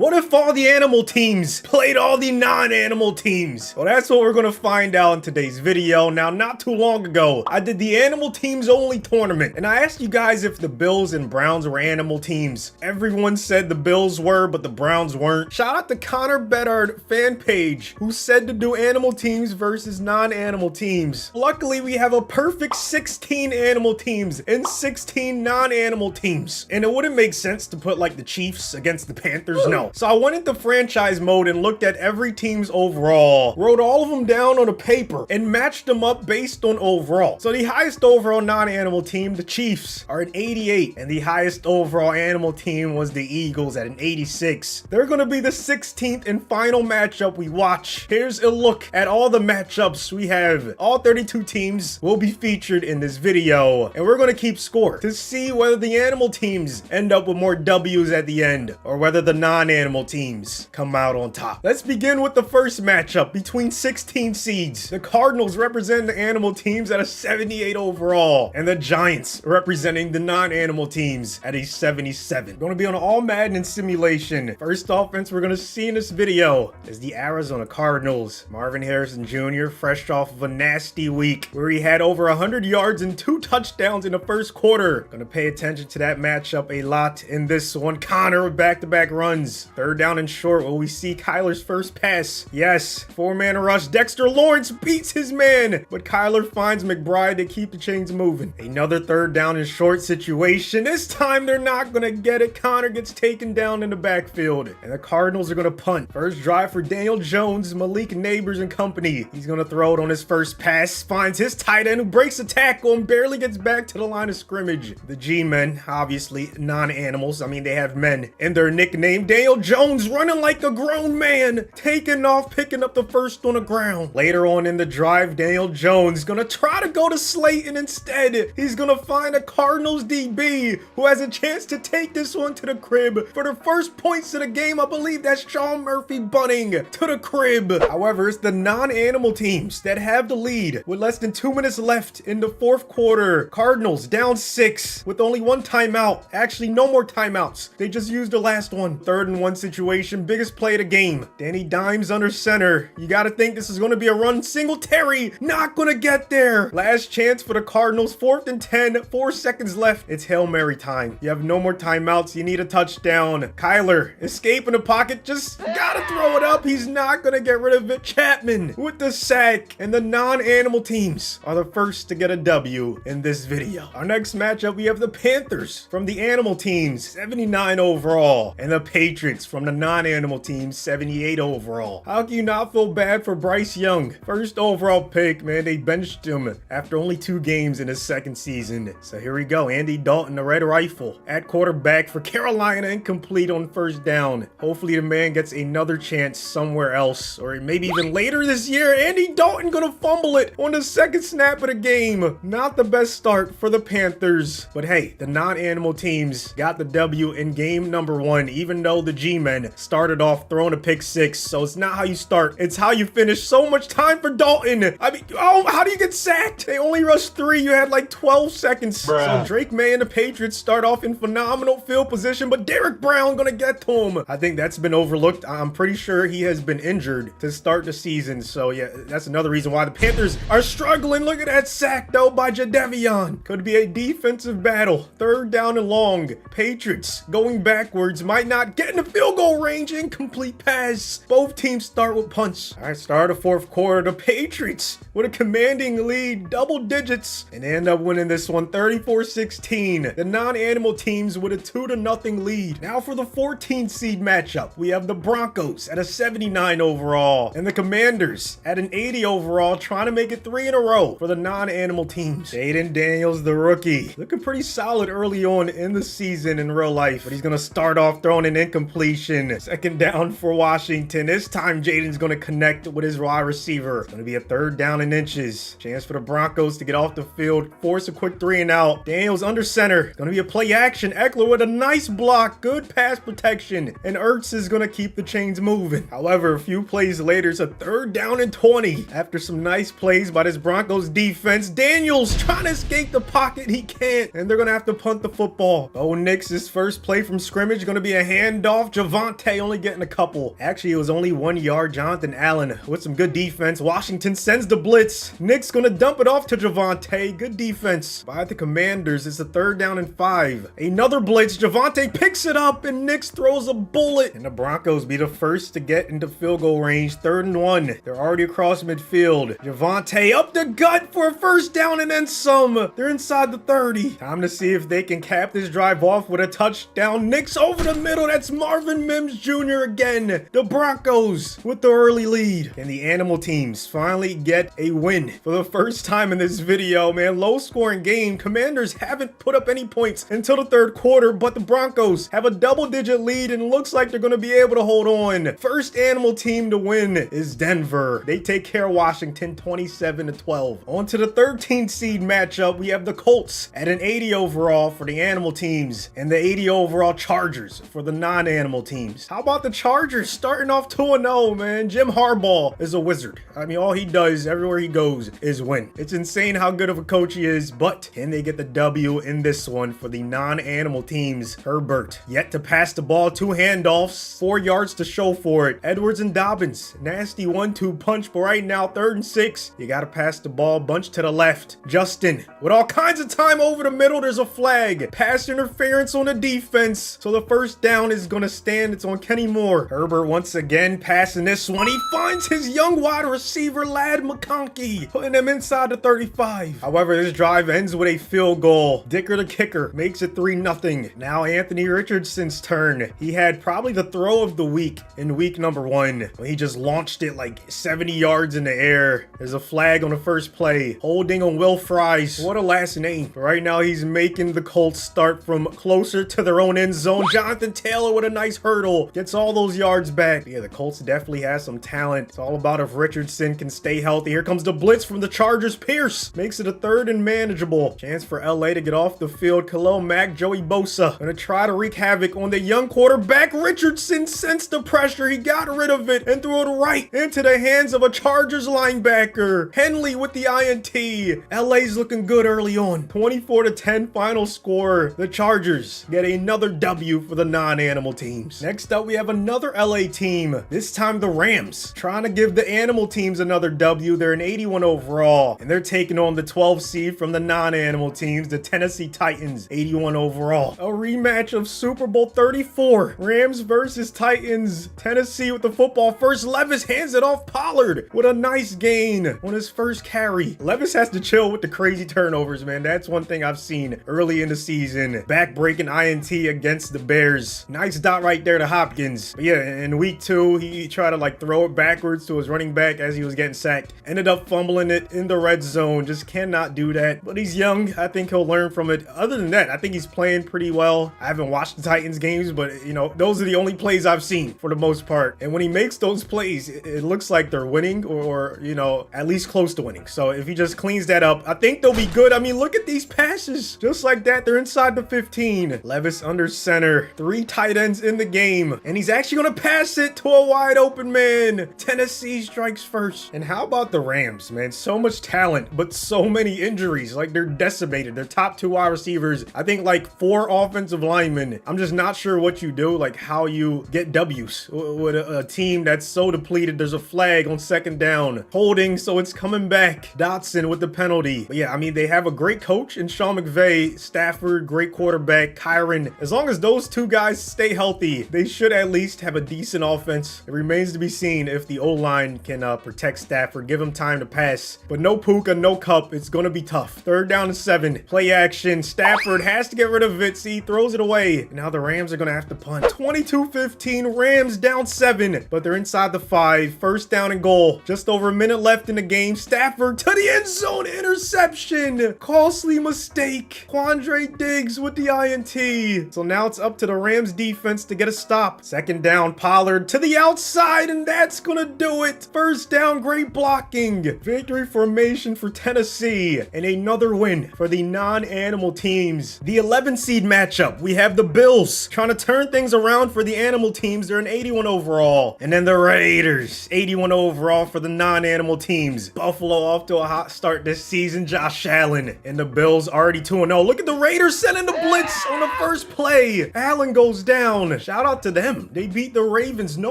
What if all the animal teams played all the non-animal teams? Well, that's what we're gonna find out in today's video. Now, not too long ago, I did the animal teams only tournament, and I asked you guys if the Bills and Browns were animal teams. Everyone said the Bills were, but the Browns weren't. Shout out to Connor Bedard fan page, who said to do animal teams versus non-animal teams. Luckily, we have a perfect 16 animal teams and 16 non-animal teams. And it wouldn't make sense to put like the Chiefs against the Panthers, no. So I went into franchise mode and looked at every team's overall, wrote all of them down on a paper, and matched them up based on overall. So the highest overall non-animal team, the Chiefs, are an 88, and the highest overall animal team was the Eagles at an 86. They're gonna be the 16th and final matchup we watch. Here's a look at all the matchups we have. All 32 teams will be featured in this video, and we're gonna keep score to see whether the animal teams end up with more W's at the end, or whether the non-animal teams come out on top. Let's begin with the first matchup between 16 seeds. The Cardinals represent the animal teams at a 78 overall, and the Giants representing the non-animal teams at a 77. Going to be on all Madden and simulation. First offense we're going to see in this video is the Arizona Cardinals. Marvin Harrison Jr. fresh off of a nasty week where he had over 100 yards and 2 touchdowns in the first quarter. Going to pay attention to that matchup a lot in this one. Connor with back-to-back runs. Third down and short, will we see Kyler's first pass? Yes, 4-man rush. Dexter Lawrence beats his man, but Kyler finds McBride to keep the chains moving. Another third down and short situation. This time they're not gonna get it. Connor gets taken down in the backfield, and the Cardinals are gonna punt. First drive for Daniel Jones, Malik Neighbors and company. He's gonna throw it on his first pass, finds his tight end who breaks a tackle and barely gets back to the line of scrimmage. The G-men, obviously non-animals, I mean they have men in their nickname. Daniel Jones running like a grown man, taking off, picking up the first on the ground. Later on in the drive, Daniel Jones gonna try to go to Slayton instead. He's gonna find a Cardinals DB who has a chance to take this one to the crib. For the first points of the game, I believe that's Sean Murphy bunting to the crib. However, it's the non-animal teams that have the lead with less than 2 minutes left in the fourth quarter. Cardinals down 6 with only 1 timeout. Actually, no more timeouts. They just used the last one. 3rd and 1 situation, biggest play of the game. Danny Dimes under center. You gotta think this is gonna be a run. Singletary not gonna get there. Last chance for the Cardinals. 4th and 10, 4 seconds left. It's Hail Mary time. You have no more timeouts. You need a touchdown. Kyler escape in the pocket. Just gotta throw it up. He's not gonna get rid of it. Chapman with the sack. And the non-animal teams are the first to get a W in this video. Our next matchup, we have the Panthers from the animal teams, 79 overall, and the Patriots from the non-animal teams, 78 overall. How can you not feel bad for Bryce Young? First overall pick, man. They benched him after only 2 games in his second season. So here we go. Andy Dalton, the Red Rifle, at quarterback for Carolina, incomplete on first down. Hopefully the man gets another chance somewhere else, or maybe even later this year. Andy Dalton gonna fumble it on the second snap of the game. Not the best start for the Panthers, but hey, the non-animal teams got the W in game number 1, even though the G-men started off throwing a pick 6. So it's not how you start, it's how you finish. So much time for Dalton. I mean, oh, how do you get sacked? They only rushed 3. You had like 12 seconds. So Drake May and the Patriots start off in phenomenal field position, but Derrick Brown gonna get to him. I think that's been overlooked. I'm pretty sure he has been injured to start the season. So yeah, that's another reason why the Panthers are struggling. Look at that sack though by Jadeveon. Could be a defensive battle. 3rd down and long. Patriots going backwards, might not get in the field goal range. Incomplete pass. Both teams start with punts. All right, start of 4th quarter. The Patriots with a commanding lead, double digits, and they end up winning this one 34-16. The non-animal teams with a 2-0 lead. Now for the 14 seed matchup, we have the Broncos at a 79 overall and the Commanders at an 80 overall, trying to make it 3 in a row for the non-animal teams. Jaden Daniels, the rookie, looking pretty solid early on in the season in real life, but he's gonna start off throwing an incompletion. 2nd down for Washington. This time Jaden's gonna connect with his wide receiver. It's gonna be a 3rd down and inches. Chance for the Broncos to get off the field, force a quick 3 and out. Daniels under center. It's gonna be a play action. Eckler with a nice block, good pass protection, and Ertz is gonna keep the chains moving. However, a few plays later, it's a 3rd down and 20. After some nice plays by this Broncos defense, Daniels trying to escape the pocket. He can't, and they're gonna have to punt the football. Bo Nix's first play from scrimmage gonna be a handoff Javonte only getting a couple. Actually, it was only 1 yard. Jonathan Allen with some good defense. Washington sends the blitz. Nick's gonna dump it off to Javonte. Good defense by the Commanders. It's a 3rd down and 5. Another blitz. Javonte picks it up and Nick throws a bullet. And the Broncos be the first to get into field goal range. 3rd and 1. They're already across midfield. Javonte up the gut for a 1st down and then some. They're inside the 30. Time to see if they can cap this drive off with a touchdown. Nick's over the middle. That's Marvin Mims Jr. again. The Broncos with the early lead. And the animal teams finally get a win for the first time in this video, man. Low scoring game. Commanders haven't put up any points until the 3rd quarter, but the Broncos have a double-digit lead and looks like they're going to be able to hold on. First animal team to win is Denver. They take care of Washington 27-12. On to the 13th seed matchup. We have the Colts at an 80 overall for the animal teams and the 80 overall Chargers for the non-animal teams. How about the Chargers starting off 2-0, man? Jim Harbaugh is a wizard. I mean, all he does everywhere he goes is win. It's insane how good of a coach he is, but can they get the W in this one for the non-animal teams? Herbert yet to pass the ball, 2 handoffs, 4 yards to show for it. Edwards and Dobbins, nasty 1-2 punch, but right now 3rd and 6. You gotta pass the ball, bunch to the left. Justin with all kinds of time over the middle. There's a flag. Pass interference on the defense. So the 1st down is gonna stand. It's on Kenny Moore. Herbert once again passing this one. He finds his young wide receiver, Lad McConkey, putting him inside the 35. However, this drive ends with a field goal. Dicker the kicker makes it 3-0. Now Anthony Richardson's turn. He had probably the throw of the week in week number 1 when he just launched it like 70 yards in the air. There's a flag on the first play. Holding on Will Fries. What a last name. Right now he's making the Colts start from closer to their own end zone. Jonathan Taylor with a nice hurdle. Gets all those yards back. Yeah, the Colts definitely has some talent. It's all about if Richardson can stay healthy. Here comes the blitz from the Chargers. Pierce makes it a 3rd and manageable. Chance for LA to get off the field. Khalil Mack, Joey Bosa gonna try to wreak havoc on the young quarterback. Richardson sensed the pressure. He got rid of it and threw it right into the hands of a Chargers linebacker. Henley with the INT. LA's looking good early on. 24-10 final score. The Chargers get another W for the non-animal teams. Next up, we have another LA team. This time the Rams trying to give the animal teams another W. They're an 81 overall, and they're taking on the 12 seed from the non-animal teams, the Tennessee Titans, 81 overall. A rematch of Super Bowl 34. Rams versus Titans. Tennessee with the football first. Levis hands it off Pollard with a nice gain on his first carry. Levis has to chill with the crazy turnovers, man. That's one thing I've seen early in the season. Back-breaking INT against the Bears. Nice dot right there to Hopkins. But yeah, in week 2, he tried to like throw it backwards to his running back as he was getting sacked. Ended up fumbling it in the red zone. Just cannot do that. But he's young. I think he'll learn from it. Other than that, I think he's playing pretty well. I haven't watched the Titans games, but you know, those are the only plays I've seen for the most part. And when he makes those plays, it looks like they're winning or you know, at least close to winning. So if he just cleans that up, I think they'll be good. I mean, look at these passes. Just like that, they're inside the 15. Levis under center. 3 tight ends in the game. And he's actually going to pass it to a wide open man. Tennessee strikes first. And how about the Rams, man? So much talent, but so many injuries. Like, they're decimated. Their top 2 wide receivers. I think like 4 offensive linemen. I'm just not sure what you do, like how you get W's with a team that's so depleted. There's a flag on 2nd down. Holding, so it's coming back. Dotson with the penalty. But yeah, I mean, they have a great coach in Sean McVay. Stafford, great quarterback. Kyron. As long as those 2 guys stay healthy, they should at least have a decent offense. It remains to be seen if the O-line can protect Stafford, give him time to pass. But no Puka, no Cup. It's going to be tough. 3rd down and 7. Play action. Stafford has to get rid of it. See, throws it away. And now the Rams are going to have to punt. 22-15. Rams down 7, but they're inside the 5. 1st down and goal. Just over a minute left in the game. Stafford to the end zone. Interception. Costly mistake. Quandre Diggs with the INT. So now it's up to the Rams defense to get a stop. 2nd down. Pollard to the outside, and that's gonna do it. 1st down. Great blocking. Victory formation for Tennessee, and another win for the non-animal teams. The 11 seed matchup. We have the Bills trying to turn things around for the animal teams. They're an 81 overall. And then the Raiders, 81 overall for the non-animal teams. Buffalo off to a hot start this season. Josh Allen and the Bills already 2-0. Look at the Raiders sending the blitz on the first play. Allen goes down. Shout out to them. They beat the Ravens. No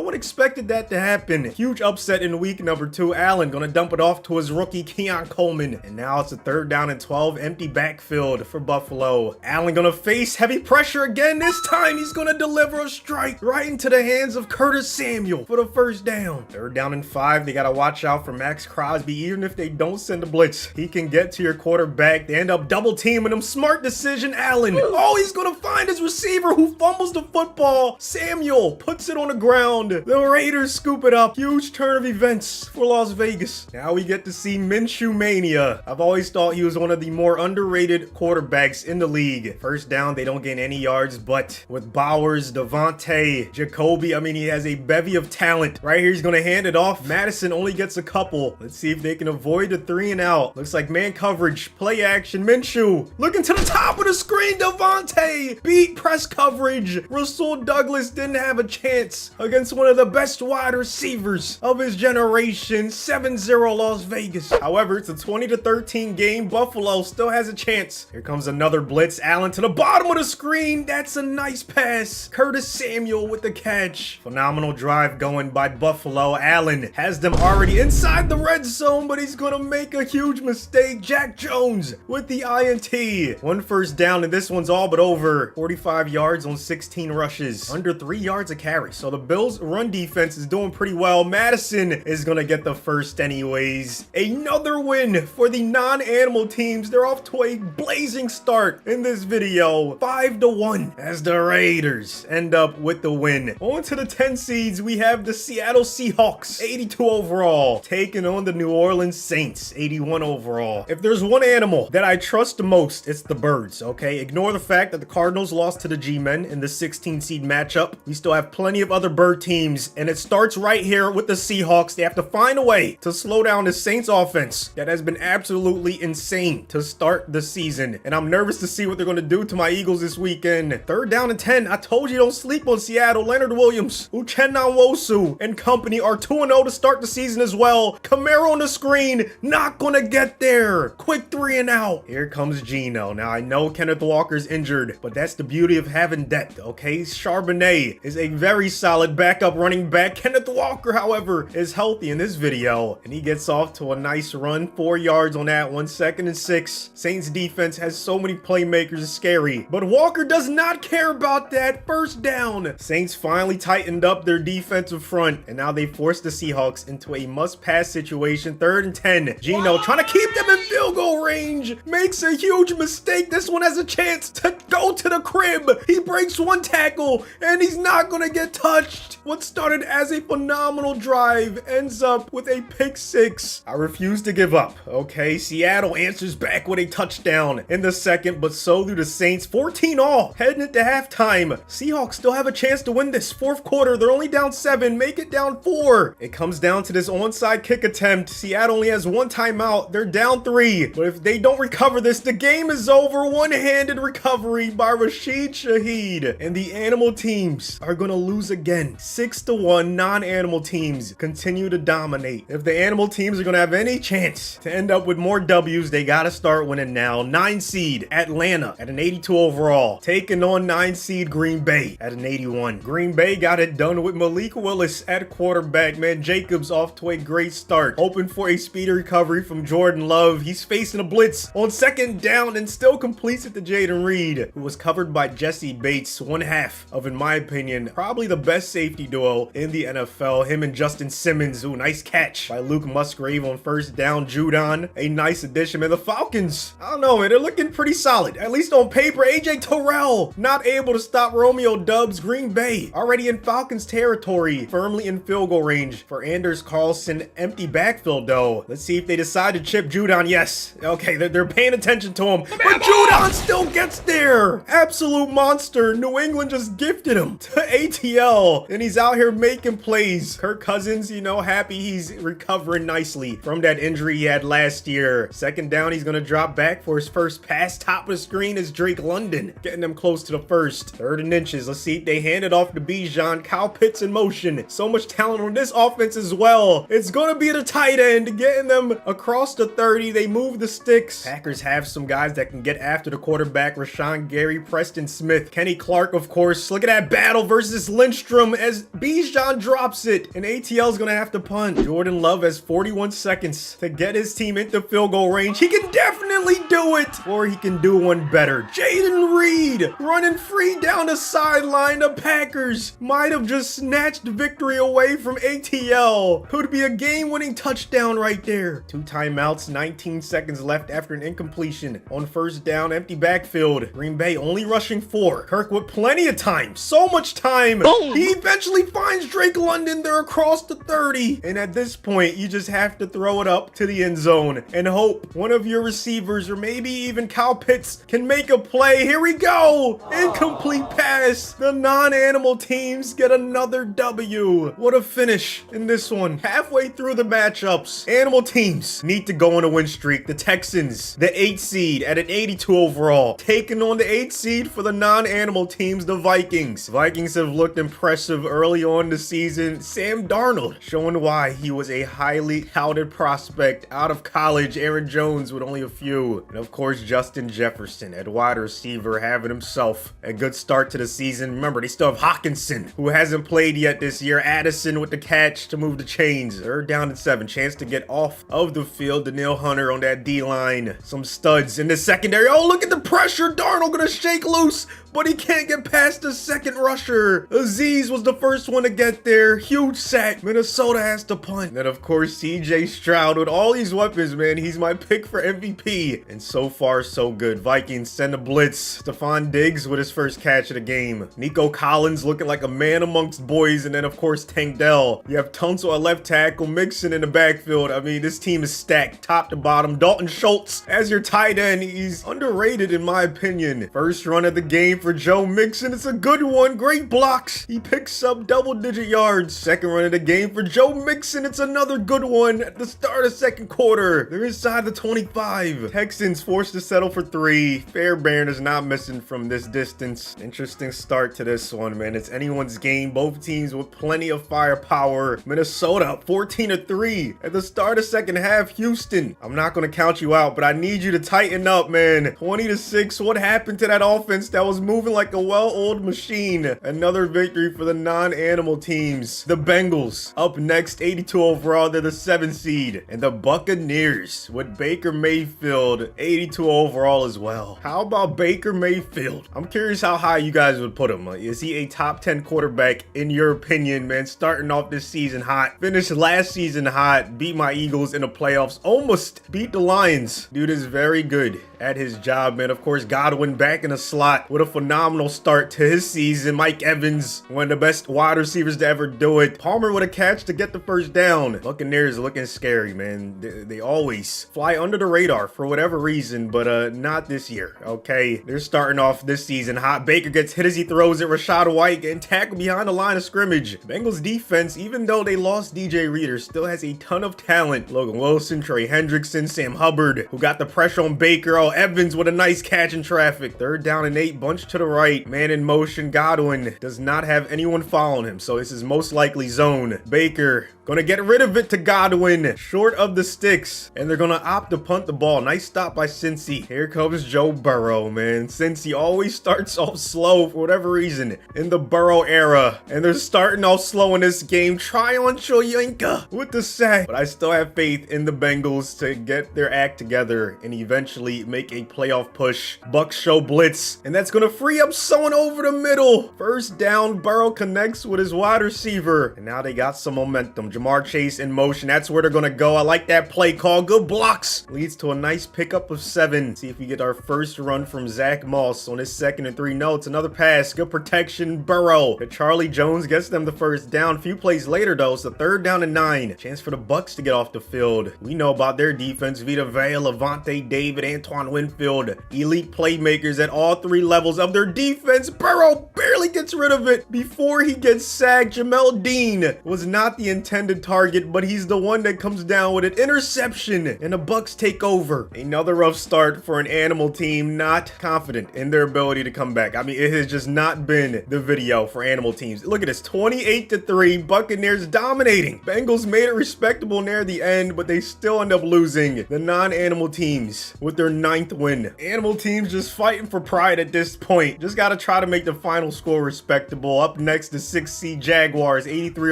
one expected that to happen. Huge upset in week number 2. Allen gonna dump it off to his rookie Keon Coleman. And now it's a 3rd down and 12. Empty backfield for Buffalo. Allen gonna face heavy pressure again. This time he's gonna deliver a strike right into the hands of Curtis Samuel for the 1st down. 3rd down and 5. They gotta watch out for Max Crosby. Even if they don't send a blitz, he can get to your quarterback. They end up double teaming him. Smart decision, Allen. Oh, he's gonna find his receiver who fumbles the football. Samuel puts it on the ground. The Raiders scoop it up. Huge turn of events for Las Vegas. Now we get to see Minshew Mania. I've always thought he was one of the more underrated quarterbacks in the league. 1st down, they don't gain any yards, but with Bowers, Devontae, Jacoby, I mean, he has a bevy of talent. Right here, he's gonna hand it off. Madison only gets a couple. Let's see if they can avoid the 3 and out. Looks like man coverage, play action. Minshew looking to the top of the screen. Devontae beat press coverage. Rasul Douglas didn't have a chance against one of the best wide receivers of his generation. 7-0 Las Vegas. However, it's a 20-13 game. Buffalo still has a chance. Here comes another blitz. Allen to the bottom of the screen. That's a nice pass. Curtis Samuel with the catch. Phenomenal drive going by Buffalo. Allen has them already inside the red zone, but he's gonna make a huge mistake. Jack Jones with the INT. 1 1st down, and this one's all but over. 45 yards on 16 rushes. Under 3 yards a carry. So the Bills' run defense is doing pretty well. Madison is gonna get the 1st anyways. Another win for the non-animal teams. They're off to a blazing start in this video. 5-1 as the Raiders end up with the win. On to the 10 seeds, we have the Seattle Seahawks, 82 overall, taking on the New Orleans Saints, 81 overall. If there's one animal that I trust the most, it's the birds, okay? Ignore the fact that the Cardinals lost to the G-Men in the 16 seed matchup. We still have plenty of other bird teams, and it starts right here with the Seahawks. They have to find a way to slow down the Saints offense that has been absolutely insane to start the season. And I'm nervous to see what they're going to do to my Eagles this weekend. 3rd down and 10. I told you don't sleep on Seattle. Leonard Williams, Uchenna Nwosu, and company are 2-0 to start the season as well. Camaro on the screen, not going to get there. Quick 3 and out. Here comes Geno. Now, I know Kenneth Walker's injured, but that's the beauty of having depth, okay? Charbonnet is a very solid backup running back. Kenneth Walker, however, is healthy in this video, and he gets off to a nice run. 4 yards on that one. 2nd and 6. Saints defense has so many playmakers, it's scary, but Walker does not care about that. 1st down. Saints finally tightened up their defensive front, and now they force the Seahawks into a must-pass situation. 3rd and 10. Geno trying to keep them in field goal range. Makes a huge mistake. This one has a chance to go to the crib. He breaks 1 tackle, and he's not going to get touched. What started as a phenomenal drive ends up with a pick 6. I refuse to give up, okay? Seattle answers back with a touchdown in the 2nd, but so do the Saints. 14 all, heading into halftime. Seahawks still have a chance to win this 4th quarter. They're only down 7, make it down 4. It comes down to this onside kick attempt. Seattle only has 1 timeout. They're down 3, but if they don't recover this, the game is over. One-handed recovery by Rashid Shaheed, and the animal teams are gonna lose again. 6-1. Non-animal teams continue to dominate. If the animal teams are gonna have any chance to end up with more W's, they gotta start winning now. 9 seed Atlanta at an 82 overall, taking on 9 seed Green Bay at an 81. Green Bay got it done with Malik Willis at quarterback. Man, Jacobs off to a great start, hoping for a speedy recovery from Jordan Love. He's facing a blitz on 2nd down and still completes it to Jaden Reed, who was covered by Jesse Bates. 1/2 of, in my opinion, probably the best safety duo in the NFL. Him and Justin Simmons. Ooh, nice catch by Luke Musgrave on 1st down. Judon, a nice addition. Man, the Falcons, I don't know, man, they're looking pretty solid, at least on paper. AJ Terrell not able to stop Romeo Doubs. Green Bay already in Falcons territory, firmly in field goal range for Anders Carlson. Empty backfield though. Let's see if they decide to chip Judon. Yes, okay, they're paying attention to him, but Judon still gets there. Absolute monster. New England just gifted him to ATL, and he's out here making plays. Kirk Cousins, you know, happy he's recovering nicely from that injury he had last year. 2nd down, he's gonna drop back for his 1st pass. Top of the screen is Drake London, getting them close to the 1st. 3rd and inches. Let's see if they hand it off to Bijan. Kyle Pitts in motion. So much talent on this offense as well. It's gonna be the tight end, getting them across the 30. They move move the sticks. Packers have some guys that can get after the quarterback. Rashawn Gary, Preston Smith, Kenny Clark, of course. Look at that battle versus Lindstrom as Bijan drops it. And ATL's gonna have to punt. Jordan Love has 41 seconds to get his team into field goal range. He can definitely do it, or he can do one better. Jaden Reed running free down the sideline. The Packers might have just snatched victory away from ATL. Could be a game-winning touchdown right there. 2 timeouts, 19 seconds left after an incompletion. On first down, empty backfield. Green Bay only rushing 4. Kirk with plenty of time. So much time. Boom. He eventually finds Drake London. They're across the 30. And at this point, you just have to throw it up to the end zone and hope one of your receivers or maybe even Kyle Pitts can make a play. Here we go. Incomplete pass. The non-animal teams get another W. What a finish in this one. Halfway through the matchups, animal teams need to go on a win streak. The Texans, the 8th seed at an 82 overall, taking on the 8th seed for the non-animal teams, the Vikings. Vikings have looked impressive early on the season. Sam Darnold showing why he was a highly touted prospect out of college. Aaron Jones with only a few. And of course, Justin Jefferson at wide receiver having himself a good start to the season. Remember, they still have Hawkinson, who hasn't played yet this year. Addison with the catch to move the chains. They're down at 7. Chance to get off of the field. Daniil Hunter on that D-line. Some studs in the secondary. Oh, look at the pressure. Darnold gonna shake loose, but he can't get past the second rusher. Aziz was the first one to get there. Huge sack. Minnesota has to punt. And then, of course, CJ Stroud with all these weapons, man. He's my pick for MVP. And so far, so good. Vikings send a blitz. Stephon Diggs with his first catch of the game. Nico Collins looking like a man amongst boys. And then, of course, Tank Dell. You have Tunsil at left tackle, Mixon in the backfield. I mean, this team is stacked top to bottom. Dalton Schultz as your tight end. He's underrated in my opinion. First run of the game for Joe Mixon. It's a good one. Great blocks. He picks up double-digit yards. Second run of the game for Joe Mixon. It's another good one at the start of second quarter. They're inside the 25. Texans forced to settle for 3. Fairbairn is not missing from this distance. Interesting start to this one, man. It's anyone's game. Both teams with plenty of firepower. Minnesota up 14-3 at the start of second half. Houston, I'm not going to count you out, but I need you to tighten up, man. 20-6. What happened to that offense that was moving like a well-oiled machine? Another victory for the non-animal teams. The Bengals up next, 82 overall. They're the 7th seed. And the Buccaneers with Baker Mayfield, 82 overall as well. How about Baker Mayfield? I'm curious how high you guys would put him. Is he a top 10 quarterback in your opinion, man? Starting off this season hot. Finished last season hot. Beat my Eagles in the playoffs. Almost beat the Lions. Dude is very good at his job, man. Of course, Godwin back in the slot with a phenomenal start to his season. Mike Evans, one of the best wide receivers to ever do it. Palmer with a catch to get the first down. Buccaneers looking scary, man. They always fly under the radar for whatever reason, but not this year, okay? They're starting off this season hot. Baker gets hit as he throws it. Rashad White getting tackled behind the line of scrimmage. Bengals defense, even though they lost DJ Reader, still has a ton of talent. Logan Wilson, Trey Hendrickson, Sam Hubbard, who got the pressure on Baker. Oh, Evans with a nice catch in traffic. 3rd down and 8, bunch to the right. Man in motion. Godwin does not have anyone following him, so this is most likely zone. Baker gonna get rid of it to Godwin, short of the sticks, and they're gonna opt to punt the ball. Nice stop by Cincy. Here comes Joe Burrow, man. Cincy always starts off slow for whatever reason in the Burrow era, and they're starting off slow in this game. Try on Shoyinka with the sack, but I still have faith in the Bengals to get their act together and eventually make a playoff push. Bucks show blitz, and that's gonna free up someone over the middle. First down, Burrow connects with his wide receiver, and now they got some momentum. Jamar Chase in motion. That's where they're gonna go. I like that play call. Good blocks. Leads to a nice pickup of 7. See if we get our first run from Zach Moss on his 2nd and 3. No, it's another pass. Good protection. Burrow. Charlie Jones gets them the first down. Few plays later, though, it's the 3rd down and 9. Chance for the Bucks to get off the field. We know about their defense. Vita Vea, Levante David, Antoine Winfield. Elite playmakers at all 3 levels of their defense. Burrow barely gets rid of it before he gets sacked. Jamel Dean was not the intent intended target, but he's the one that comes down with an interception, and the Bucs take over. Another rough start for an animal team, not confident in their ability to come back. I mean, it has just not been the video for animal teams. Look at this, 28-3, Buccaneers dominating. Bengals made it respectable near the end, but they still end up losing. The non-animal teams with their 9th win. Animal teams just fighting for pride at this point. Just got to try to make the final score respectable. Up next, the 6th seed Jaguars, 83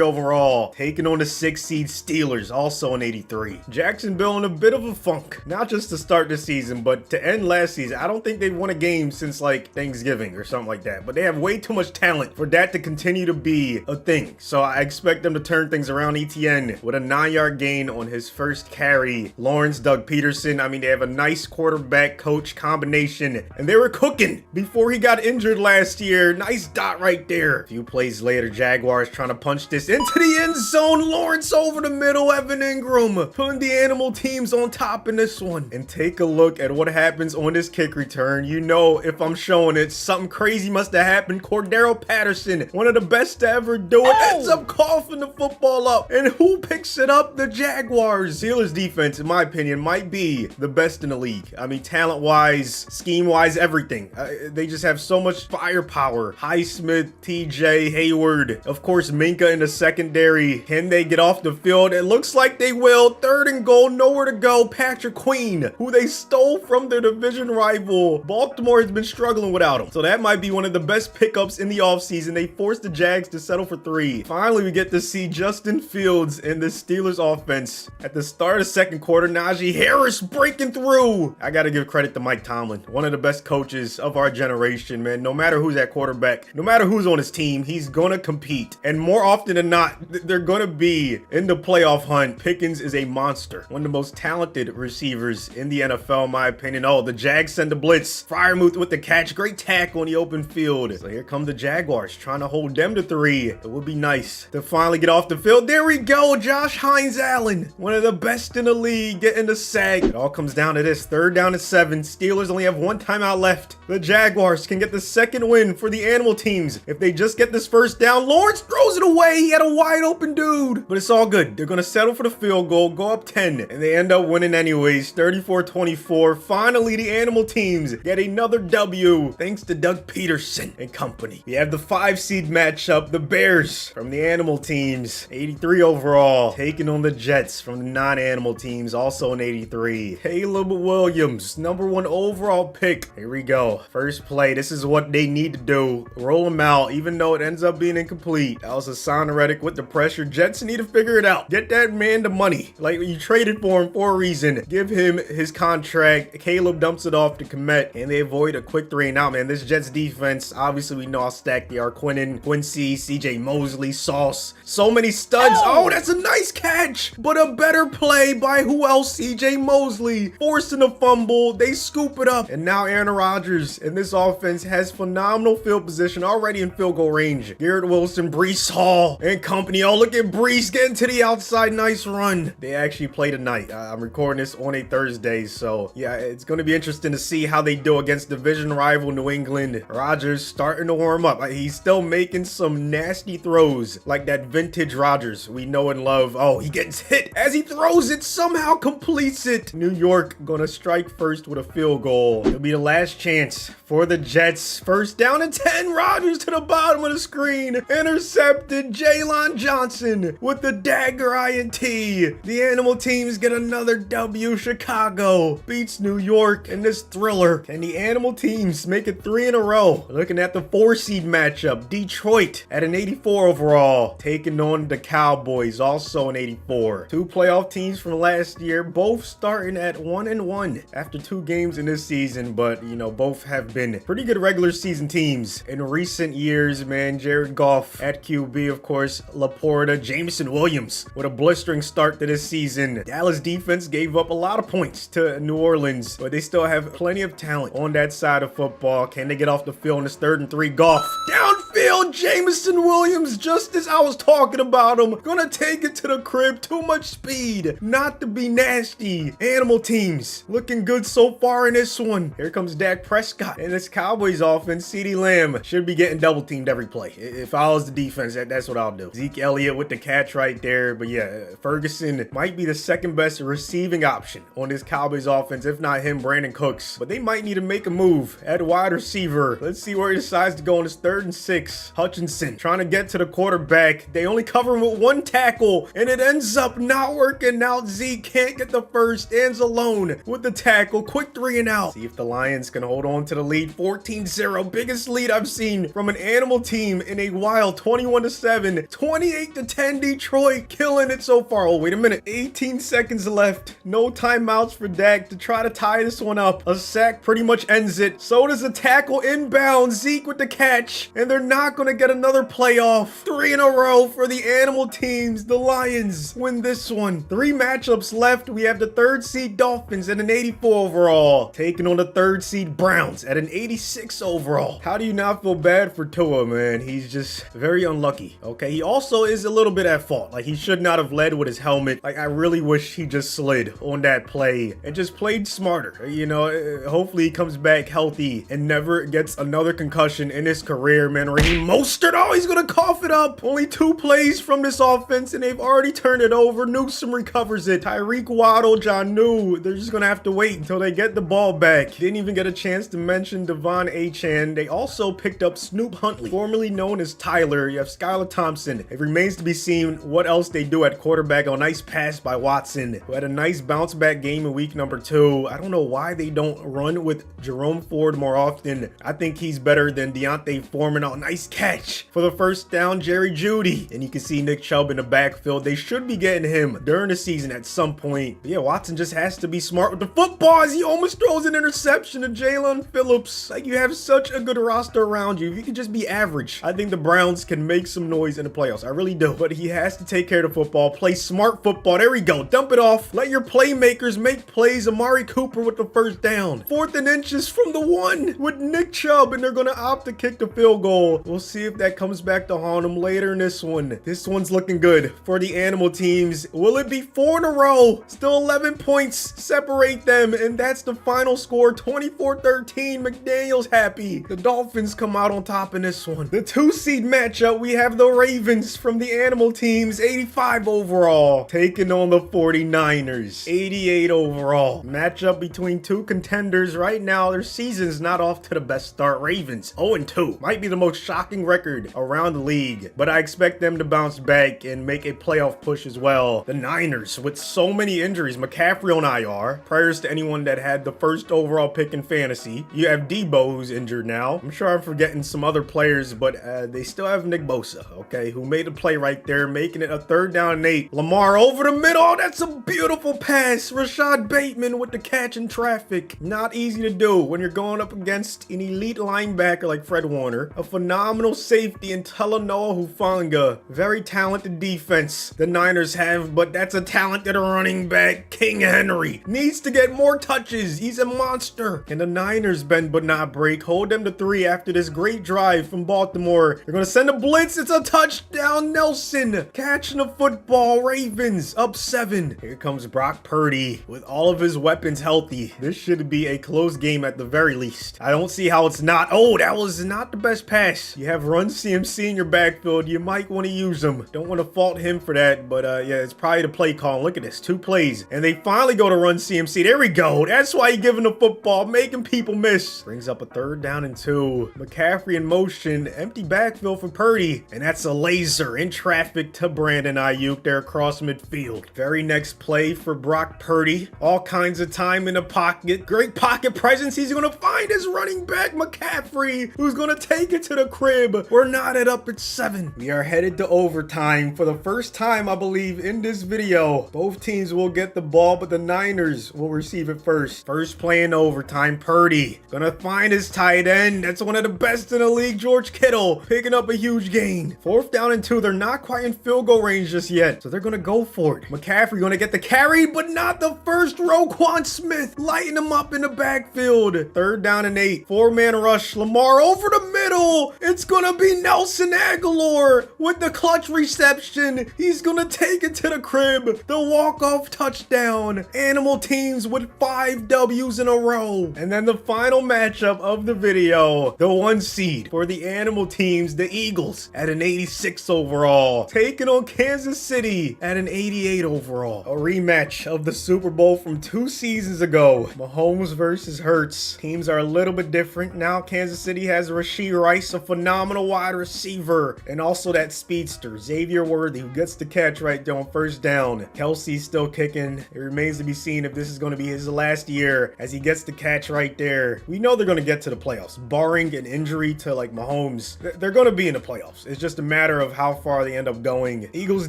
overall, taking on the 6th seed Steelers, also an 83. Jacksonville in a bit of a funk, not just to start the season, but to end last season. I don't think they've won a game since like Thanksgiving or something like that, but they have way too much talent for that to continue to be a thing. So I expect them to turn things around. Etienne with a 9-yard gain on his first carry. Lawrence, Doug Peterson. I mean, they have a nice quarterback coach combination, and they were cooking before he got injured last year. Nice dot right there. A few plays later, Jaguars trying to punch this into the end zone. Lawrence over the middle. Evan Ingram putting the animal teams on top in this one. And take a look at what happens on this kick return. You know, if I'm showing it, something crazy must have happened. Cordero Patterson, one of the best to ever do it, ends up coughing the football up. And who picks it up? The Jaguars. Steelers defense, in my opinion, might be the best in the league. I mean, talent-wise, scheme-wise, everything. They just have so much firepower. Highsmith, TJ, Hayward, of course, Minka in the secondary. Can they get off the field? It looks like they will. 3rd and goal, nowhere to go. Patrick Queen, who they stole from their division rival. Baltimore has been struggling without him, so that might be one of the best pickups in the offseason. They forced the Jags to settle for 3. Finally, we get to see Justin Fields in the Steelers offense. At the start of the 2nd quarter, Najee Harris breaking through. I gotta give credit to Mike Tomlin, one of the best coaches of our generation, man. No matter who's at quarterback, no matter who's on his team, he's gonna compete. And more often than not, they're gonna be in the playoff hunt. Pickens is a monster. One of the most talented receivers in the NFL, in my opinion. Oh, the Jags send the blitz. Freiermuth with the catch. Great tackle on the open field. So here come the Jaguars trying to hold them to 3. It would be nice to finally get off the field. There we go. Josh Hines Allen, one of the best in the league, getting the sack. It all comes down to this. 3rd down and 7. Steelers only have 1 timeout left. The Jaguars can get the 2nd win for the animal teams if they just get this 1st down. Lawrence throws it away. He had a wide open dude, but it's all good. They're going to settle for the field goal, go up 10, and they end up winning anyways, 34-24. Finally, the animal teams get another W thanks to Doug Peterson and company. We have the 5 seed matchup, the Bears from the animal teams, 83 overall, taking on the Jets from the non-animal teams, also an 83. Caleb Williams, number 1 overall pick. Here we go. First play. This is what they need to do. Roll him out, even though it ends up being incomplete. That was a Hassan Reddick with the pressure. Jets need to figure it out. Get that man the money. Like, you traded for him for a reason. Give him his contract. Caleb dumps it off to Komet, and they avoid a quick 3 and out, man. This Jets defense, obviously we know how stacked they are. Quinnen, Quincy, CJ Mosley, Sauce. So many studs. Oh, that's a nice catch, but a better play by who else? CJ Mosley forcing a fumble. They scoop it up, and now Aaron Rodgers in this offense has phenomenal field position, already in field goal range. Garrett Wilson, Breece Hall, and company. Oh, look at Breece getting to the outside. Nice run. They actually play tonight. I'm recording this on a Thursday, so yeah, it's going to be interesting to see how they do against division rival New England. Rodgers starting to warm up. He's still making some nasty throws like that vintage Rodgers we know and love. Oh, he gets hit as he throws it, somehow completes it. New York gonna strike first with a field goal. It'll be the last chance for the Jets. 1st down and 10. Rodgers to the bottom of the screen. Intercepted. Jaylon Johnson with the dagger INT. The animal teams get another W. Chicago beats New York in this thriller. Can the animal teams make it 3 in a row? Looking at the 4 seed matchup, Detroit at an 84 overall, taking on the Cowboys, also an 84. 2 playoff teams from last year, both starting at 1-1 after 2 games in this season, but you know, both have been pretty good regular season teams in recent years, man. Jared Goff at QB, of course, Laporta, Jameson Williams with a blistering start to this season. Dallas defense gave up a lot of points to New Orleans, but they still have plenty of talent on that side of football. Can they get off the field in this 3rd and 3? Goff downfield. go. Jameson Williams, just as I was talking about him. Gonna take it to the crib. Too much speed. Not to be nasty. Animal teams looking good so far in this one. Here comes Dak Prescott. And this Cowboys offense, CeeDee Lamb should be getting double teamed every play. It follows the defense. That's what I'll do. Zeke Elliott with the catch right there. But yeah, Ferguson might be the second best receiving option on this Cowboys offense. If not him, Brandon Cooks. But they might need to make a move at wide receiver. Let's see where he decides to go on his 3rd and 6. Hutchinson trying to get to the quarterback. They only cover him with 1 tackle, and it ends up not working out. Zeke can't get the first. Stands alone with the tackle. Quick 3 and out. See if the Lions can hold on to the lead. 14-0. Biggest lead I've seen from an animal team in a while. 21-7. 28-10. Detroit killing it so far. Oh, wait a minute. 18 seconds left. No timeouts for Dak to try to tie this one up. A sack pretty much ends it. So does a tackle inbound. Zeke with the catch. And they're not going to get another playoff. 3 in a row for the animal teams. The Lions win this one. 3 matchups left. We have the 3rd seed Dolphins at an 84 overall. Taking on the 3rd seed Browns at an 86 overall. How do you not feel bad for Tua, man? He's just very unlucky. Okay, he also is a little bit at fault. Like, he should not have led with his helmet. Like, I really wish he just slid on that play and just played smarter. You know, hopefully he comes back healthy and never gets another concussion in his career, man. Raheem Mostert, oh, he's gonna cough it up. Only 2 plays from this offense and they've already turned it over. Newsome recovers it. Tyreek Waddle, John New, they're just gonna have to wait until they get the ball back. Didn't even get a chance to mention Devon Achane. They also picked up Snoop Huntley, formerly known as Tyler. You have Skylar Thompson. It remains to be seen what else they do at quarterback. A nice pass by Watson, who had a nice bounce back game in week number 2. I don't know why they don't run with Jerome Ford more often. I think he's better than Deontay Foreman. Oh, nice catch for the first down, Jerry Jeudy. And you can see Nick Chubb in the backfield. They should be getting him during the season at some point. But yeah, Watson just has to be smart with the football as he almost throws an interception to Jalen Phillips. Like, you have such a good roster around you. If you can just be average, I think the Browns can make some noise in the playoffs. I really do. But he has to take care of the football, play smart football. There we go. Dump it off. Let your playmakers make plays. Amari Cooper with the first down. 4th and inches from the 1 with Nick Chubb, and they're going to opt to kick the field goal. We'll see if that comes back to haunt them later in this one. This one's looking good for the animal teams. Will it be 4 in a row? Still 11 points separate them, and that's the final score. 24-13. McDaniel's happy. The Dolphins come out on top in this one. The 2 seed matchup, we have the Ravens from the animal teams, 85 overall, taking on the 49ers, 88 overall. Matchup between 2 contenders right now. Their season's not off to the best start. Ravens 0-2, might be the most shocking record around the league, but I expect them to bounce back and make a playoff push as well. The Niners with so many injuries. McCaffrey on IR. Prayers to anyone that had the 1st overall pick in fantasy. You have Debo, who's injured now. I'm sure I'm forgetting some other players, but they still have Nick Bosa, okay, who made a play right there, making it a 3rd down and 8. Lamar over the middle. Oh, that's a beautiful pass. Rashad Bateman with the catch in traffic. Not easy to do when you're going up against an elite linebacker like Fred Warner, a phenomenal safety in Talanoa Hufanga. Very talented defense the Niners have, but that's a talented running back. King Henry needs to get more touches. He's a monster. And the Niners bend but not break. Hold them to 3 after this great drive from Baltimore. They're going to send a blitz. It's a touchdown. Nelson catching the football. Ravens up 7. Here comes Brock Purdy with all of his weapons healthy. This should be a close game at the very least. I don't see how it's not. Oh, that was not the best pass. You have Run CMC in your backfield. You might want to use him. Don't want to fault him for that, but yeah, it's probably the play call. Look at this. 2 plays. And they finally go to Run CMC. There we go. That's why you're giving the football, making people miss. Brings up a 3rd down and 2. McCaffrey in motion. Empty backfield for Purdy. And that's a laser in traffic to Brandon Ayuk there across midfield. Very next play for Brock Purdy. All kinds of time in the pocket. Great pocket presence. He's going to find his running back, McCaffrey, who's going to take it to the crib. We're knotted up at 7. We are headed to overtime for the first time, I believe, in this video. Both teams will get the ball, but the Niners will receive it first. First play in overtime. Purdy gonna find his tight end. That's one of the best in the league, George Kittle, picking up a huge gain. 4th down and 2. They're not quite in field goal range just yet, so they're gonna go for it. McCaffrey gonna get the carry, but not the first. Roquan Smith lighting him up in the backfield. 3rd down and 8. 4-man rush. Lamar over the middle. It's gonna be Nelson Aguilar with the clutch reception. He's gonna take it to the crib. The walk-off touchdown. Animal teams with 5 W's in a row. And then the final matchup of the video, the 1 seed for the animal teams, the Eagles at an 86 overall, taking on Kansas City at an 88 overall. A rematch of the Super Bowl from 2 seasons ago. Mahomes versus Hurts. Teams are a little bit different. Now Kansas City has Rashee Rice, a phenomenal wide receiver, and also that speedster, Xavier Worthy, who gets the catch right there on first down. Kelsey's still kicking. It remains to be seen if this is going to be his last year as he gets the catch right there. We know they're going to get to the playoffs. Barring an injury to like Mahomes, they're going to be in the playoffs. It's just a matter of how far they end up going. Eagles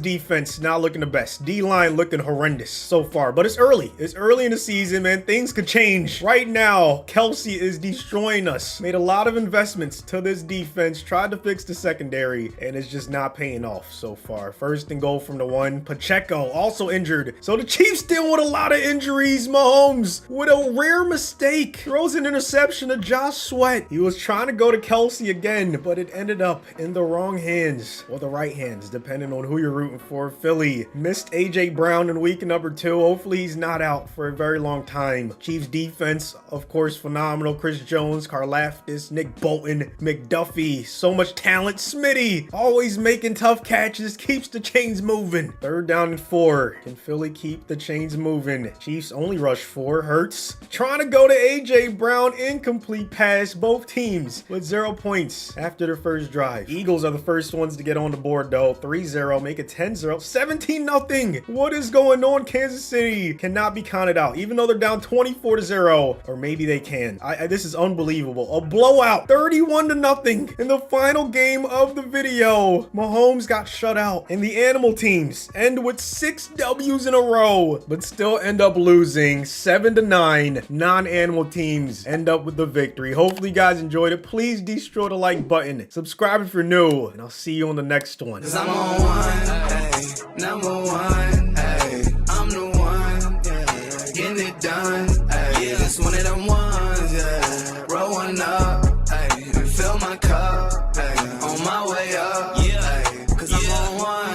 defense not looking the best. D-line looking horrendous so far, but it's early. It's early in the season, man. Things could change. Right now, Kelsey is destroying us. Made a lot of investments to this defense, tried to fix the secondary, and it's just not paying off so far. First and goal from the 1. Pacheco also injured. So the Chiefs deal with a lot of injuries. Mahomes with a rare mistake throws an interception to Josh Sweat. He was trying to go to Kelsey again, but it ended up in the wrong hands, or the right hands, depending on who you're rooting for. Philly missed AJ Brown in week number 2. Hopefully he's not out for a very long time. Chiefs defense, of course, phenomenal. Chris Jones, Karlaftis, Nick Bolton, McDuffie, so much talent. Smitty always making tough catches, keeps the chains moving. 3rd down and 4. Can Philly keep the chains moving? Chiefs only rush 4. Hurts trying to go to AJ Brown, incomplete pass. Both teams with 0 points after their first drive. Eagles are the first ones to get on the board though. 3-0, make it 10-0, 17-0. What is going on? Kansas City cannot be counted out, even though they're down 24-0, or maybe they can. This is unbelievable. A blowout, 31-0 in the final game of the video. Mahomes got shut out, and the animal teams end with 6 W's in a row, but still end up losing 7-9. Non-animal teams end up with the victory. Hopefully you guys enjoyed it. Please destroy the like button, subscribe if you're new, and I'll see you on the next one. 'Cause I'm on one, hey, number 1, hey, I'm the one, yeah, getting it done, hey, yeah, it's one of them ones, yeah, roll one up, hey, fill my cup, hey, on my way up, yeah, hey, 'cause I'm on one.